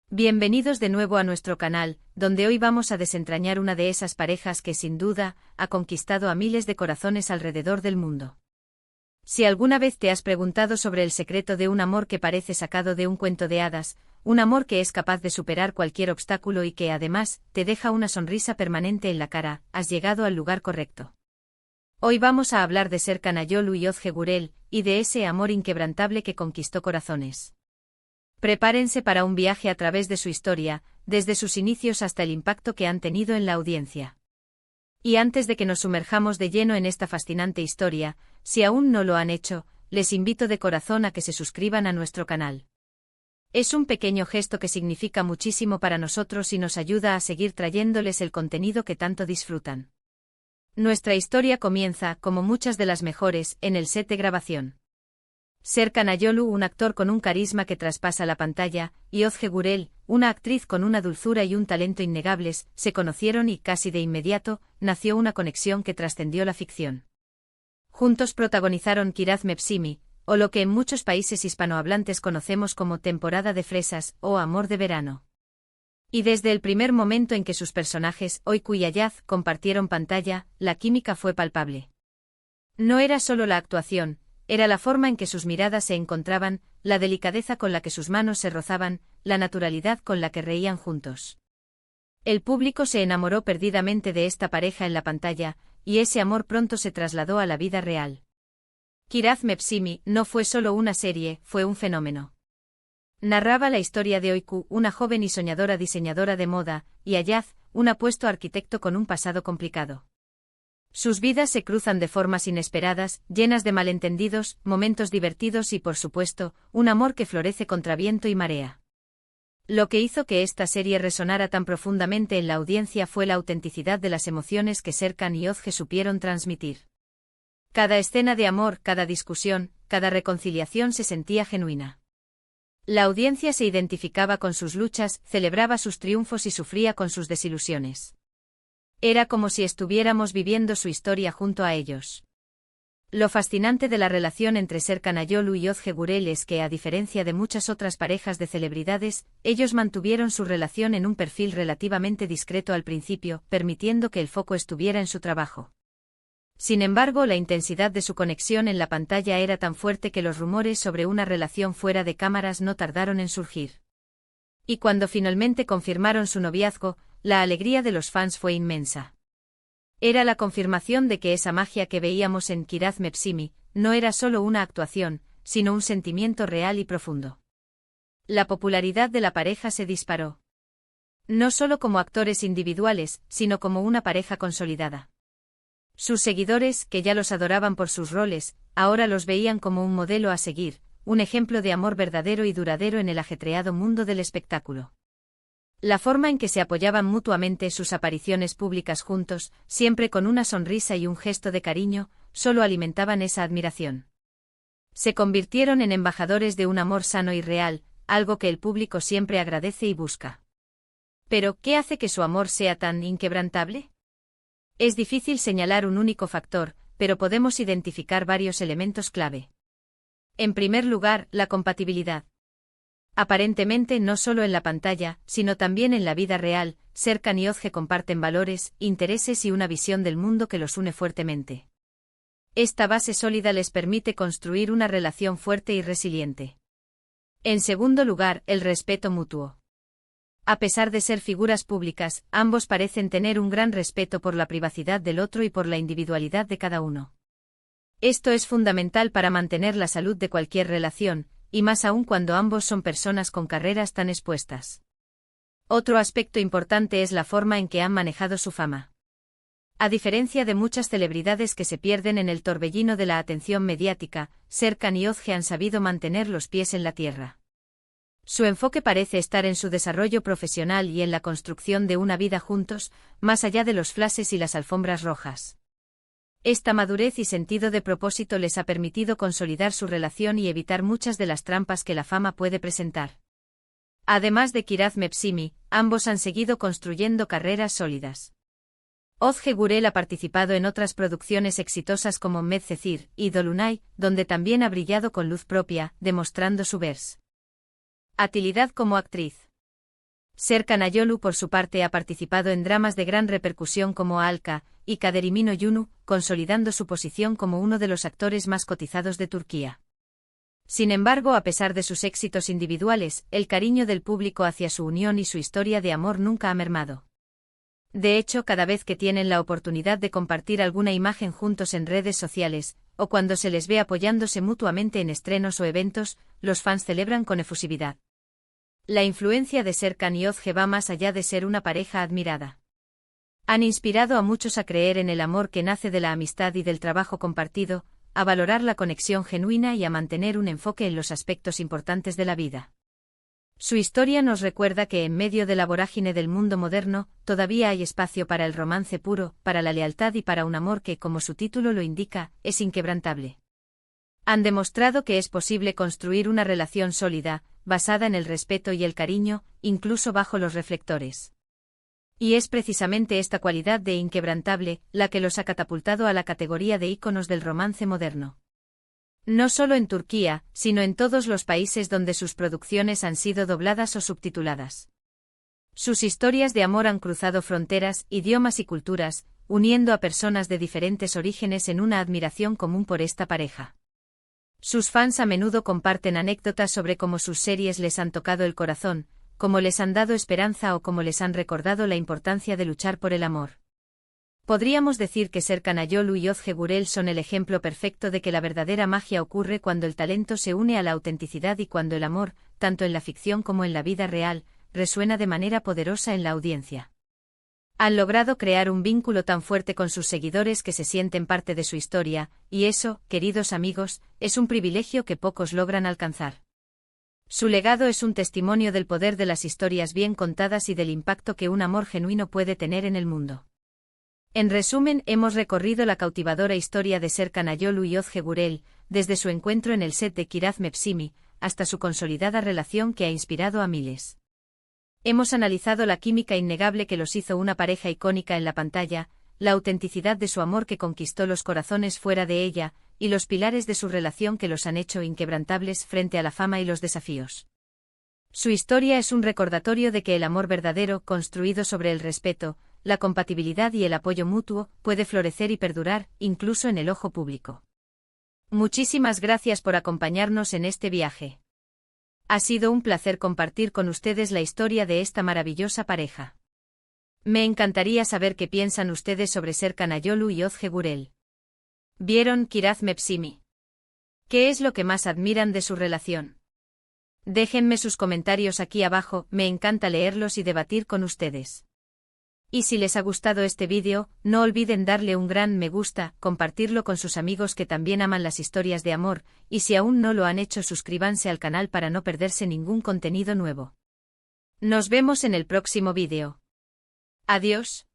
Bienvenidos de nuevo a nuestro canal, donde hoy vamos a desentrañar una de esas parejas que sin duda ha conquistado a miles de corazones alrededor del mundo. Si alguna vez te has preguntado sobre el secreto de un amor que parece sacado de un cuento de hadas, un amor que es capaz de superar cualquier obstáculo y que además te deja una sonrisa permanente en la cara, has llegado al lugar correcto. Hoy vamos a hablar de Serkan Ayolu y Özge Gürel, y de ese amor inquebrantable que conquistó corazones. Prepárense para un viaje a través de su historia, desde sus inicios hasta el impacto que han tenido en la audiencia. Y antes de que nos sumerjamos de lleno en esta fascinante historia, si aún no lo han hecho, les invito de corazón a que se suscriban a nuestro canal. Es un pequeño gesto que significa muchísimo para nosotros y nos ayuda a seguir trayéndoles el contenido que tanto disfrutan. Nuestra historia comienza, como muchas de las mejores, en el set de grabación. Serkan Ayolu, un actor con un carisma que traspasa la pantalla, y Özge Gürel, una actriz con una dulzura y un talento innegables, se conocieron y, casi de inmediato, nació una conexión que trascendió la ficción. Juntos protagonizaron Kiraz Mevsimi, o lo que en muchos países hispanohablantes conocemos como Temporada de Fresas o Amor de Verano. Y desde el primer momento en que sus personajes, Öykü y Ayaz, compartieron pantalla, la química fue palpable. No era solo la actuación, era la forma en que sus miradas se encontraban, la delicadeza con la que sus manos se rozaban, la naturalidad con la que reían juntos. El público se enamoró perdidamente de esta pareja en la pantalla, y ese amor pronto se trasladó a la vida real. Kiraz Mevsimi no fue solo una serie, fue un fenómeno. Narraba la historia de Öykü, una joven y soñadora diseñadora de moda, y Ayaz, un apuesto arquitecto con un pasado complicado. Sus vidas se cruzan de formas inesperadas, llenas de malentendidos, momentos divertidos y, por supuesto, un amor que florece contra viento y marea. Lo que hizo que esta serie resonara tan profundamente en la audiencia fue la autenticidad de las emociones que Serkan y Özge supieron transmitir. Cada escena de amor, cada discusión, cada reconciliación se sentía genuina. La audiencia se identificaba con sus luchas, celebraba sus triunfos y sufría con sus desilusiones. Era como si estuviéramos viviendo su historia junto a ellos. Lo fascinante de la relación entre Serkan Ayolu y Özge Gürel es que, a diferencia de muchas otras parejas de celebridades, ellos mantuvieron su relación en un perfil relativamente discreto al principio, permitiendo que el foco estuviera en su trabajo. Sin embargo, la intensidad de su conexión en la pantalla era tan fuerte que los rumores sobre una relación fuera de cámaras no tardaron en surgir. Y cuando finalmente confirmaron su noviazgo, la alegría de los fans fue inmensa. Era la confirmación de que esa magia que veíamos en Kiraz Mevsimi no era solo una actuación, sino un sentimiento real y profundo. La popularidad de la pareja se disparó. No solo como actores individuales, sino como una pareja consolidada. Sus seguidores, que ya los adoraban por sus roles, ahora los veían como un modelo a seguir, un ejemplo de amor verdadero y duradero en el ajetreado mundo del espectáculo. La forma en que se apoyaban mutuamente, sus apariciones públicas juntos, siempre con una sonrisa y un gesto de cariño, solo alimentaban esa admiración. Se convirtieron en embajadores de un amor sano y real, algo que el público siempre agradece y busca. Pero, ¿qué hace que su amor sea tan inquebrantable? Es difícil señalar un único factor, pero podemos identificar varios elementos clave. En primer lugar, la compatibilidad. Aparentemente no solo en la pantalla, sino también en la vida real, Serkan y Özge comparten valores, intereses y una visión del mundo que los une fuertemente. Esta base sólida les permite construir una relación fuerte y resiliente. En segundo lugar, el respeto mutuo. A pesar de ser figuras públicas, ambos parecen tener un gran respeto por la privacidad del otro y por la individualidad de cada uno. Esto es fundamental para mantener la salud de cualquier relación, y más aún cuando ambos son personas con carreras tan expuestas. Otro aspecto importante es la forma en que han manejado su fama. A diferencia de muchas celebridades que se pierden en el torbellino de la atención mediática, Serkan y Özge han sabido mantener los pies en la tierra. Su enfoque parece estar en su desarrollo profesional y en la construcción de una vida juntos, más allá de los flashes y las alfombras rojas. Esta madurez y sentido de propósito les ha permitido consolidar su relación y evitar muchas de las trampas que la fama puede presentar. Además de Kiraz Mevsimi, ambos han seguido construyendo carreras sólidas. Özge Gürel ha participado en otras producciones exitosas como Medcezir y Dolunay, donde también ha brillado con luz propia, demostrando su versatilidad como actriz. Serkan Ayolu por su parte ha participado en dramas de gran repercusión como Alka y Kaderimino Yunu, consolidando su posición como uno de los actores más cotizados de Turquía. Sin embargo, a pesar de sus éxitos individuales, el cariño del público hacia su unión y su historia de amor nunca ha mermado. De hecho, cada vez que tienen la oportunidad de compartir alguna imagen juntos en redes sociales, o cuando se les ve apoyándose mutuamente en estrenos o eventos, los fans celebran con efusividad. La influencia de Serkan y Özge va más allá de ser una pareja admirada. Han inspirado a muchos a creer en el amor que nace de la amistad y del trabajo compartido, a valorar la conexión genuina y a mantener un enfoque en los aspectos importantes de la vida. Su historia nos recuerda que en medio de la vorágine del mundo moderno, todavía hay espacio para el romance puro, para la lealtad y para un amor que, como su título lo indica, es inquebrantable. Han demostrado que es posible construir una relación sólida, basada en el respeto y el cariño, incluso bajo los reflectores. Y es precisamente esta cualidad de inquebrantable la que los ha catapultado a la categoría de íconos del romance moderno. No solo en Turquía, sino en todos los países donde sus producciones han sido dobladas o subtituladas. Sus historias de amor han cruzado fronteras, idiomas y culturas, uniendo a personas de diferentes orígenes en una admiración común por esta pareja. Sus fans a menudo comparten anécdotas sobre cómo sus series les han tocado el corazón, cómo les han dado esperanza o cómo les han recordado la importancia de luchar por el amor. Podríamos decir que Serkan Ayolu y Özge Gürel son el ejemplo perfecto de que la verdadera magia ocurre cuando el talento se une a la autenticidad y cuando el amor, tanto en la ficción como en la vida real, resuena de manera poderosa en la audiencia. Han logrado crear un vínculo tan fuerte con sus seguidores que se sienten parte de su historia, y eso, queridos amigos, es un privilegio que pocos logran alcanzar. Su legado es un testimonio del poder de las historias bien contadas y del impacto que un amor genuino puede tener en el mundo. En resumen, hemos recorrido la cautivadora historia de Serkan Ayolu y Özge Gürel, desde su encuentro en el set de Kiraz Mevsimi, hasta su consolidada relación que ha inspirado a miles. Hemos analizado la química innegable que los hizo una pareja icónica en la pantalla, la autenticidad de su amor que conquistó los corazones fuera de ella, y los pilares de su relación que los han hecho inquebrantables frente a la fama y los desafíos. Su historia es un recordatorio de que el amor verdadero, construido sobre el respeto, la compatibilidad y el apoyo mutuo, puede florecer y perdurar, incluso en el ojo público. Muchísimas gracias por acompañarnos en este viaje. Ha sido un placer compartir con ustedes la historia de esta maravillosa pareja. Me encantaría saber qué piensan ustedes sobre Serkan Ayolu y Özge Gürel. ¿Vieron Kiraz Mevsimi? ¿Qué es lo que más admiran de su relación? Déjenme sus comentarios aquí abajo, me encanta leerlos y debatir con ustedes. Y si les ha gustado este vídeo, no olviden darle un gran me gusta, compartirlo con sus amigos que también aman las historias de amor, y si aún no lo han hecho suscríbanse al canal para no perderse ningún contenido nuevo. Nos vemos en el próximo vídeo. Adiós.